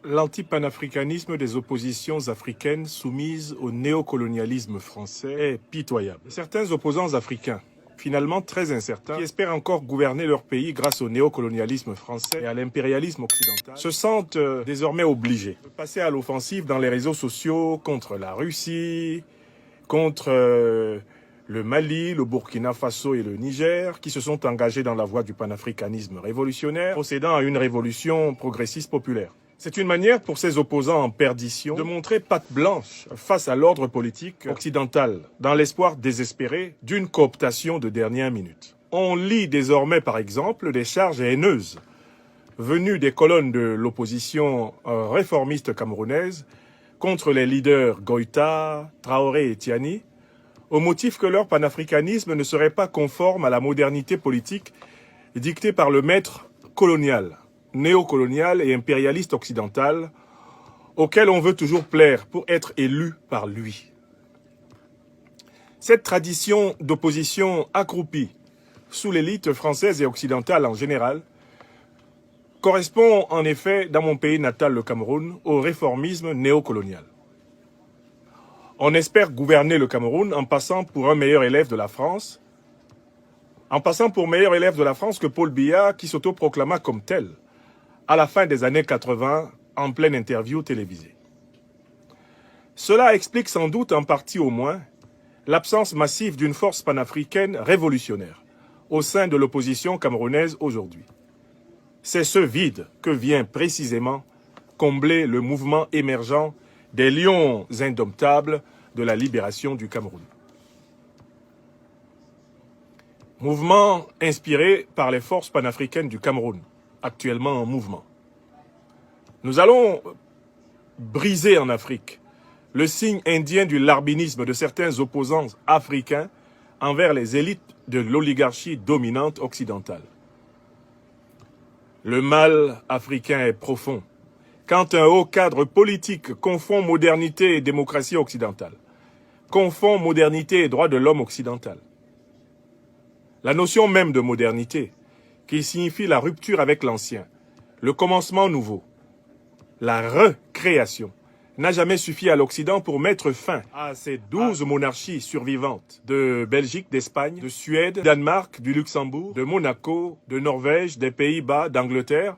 L'anti-panafricanisme des oppositions africaines soumises au néocolonialisme français est pitoyable. Certains opposants africains, finalement très incertains, qui espèrent encore gouverner leur pays grâce au néocolonialisme français et à l'impérialisme occidental, se sentent désormais obligés de passer à l'offensive dans les réseaux sociaux contre la Russie, contre le Mali, le Burkina Faso et le Niger, qui se sont engagés dans la voie du panafricanisme révolutionnaire, procédant à une révolution progressiste populaire. C'est une manière pour ces opposants en perdition de montrer patte blanche face à l'ordre politique occidental, dans l'espoir désespéré d'une cooptation de dernière minute. On lit désormais, par exemple, des charges haineuses venues des colonnes de l'opposition réformiste camerounaise contre les leaders Goïta, Traoré et Tiani, au motif que leur panafricanisme ne serait pas conforme à la modernité politique dictée par le maître colonial, néocolonial et impérialiste occidental, auquel on veut toujours plaire pour être élu par lui. Cette tradition d'opposition accroupie sous l'élite française et occidentale en général correspond en effet, dans mon pays natal, le Cameroun, au réformisme néocolonial. On espère gouverner le Cameroun en passant pour un meilleur élève de la France, que Paul Biya, qui s'autoproclama comme tel à la fin des années 80 en pleine interview télévisée. Cela explique sans doute en partie au moins l'absence massive d'une force panafricaine révolutionnaire au sein de l'opposition camerounaise aujourd'hui. C'est ce vide que vient précisément combler le mouvement émergent des lions indomptables de la libération du Cameroun. Mouvement inspiré par les forces panafricaines du Cameroun, actuellement en mouvement. Nous allons briser en Afrique le signe indien du larbinisme de certains opposants africains envers les élites de l'oligarchie dominante occidentale. Le mal africain est profond. Quand un haut cadre politique confond modernité et démocratie occidentale, confond modernité et droits de l'homme occidental. La notion même de modernité, qui signifie la rupture avec l'ancien, le commencement nouveau, la recréation, n'a jamais suffi à l'Occident pour mettre fin à ces 12 monarchies survivantes de Belgique, d'Espagne, de Suède, du Danemark, du Luxembourg, de Monaco, de Norvège, des Pays-Bas, d'Angleterre,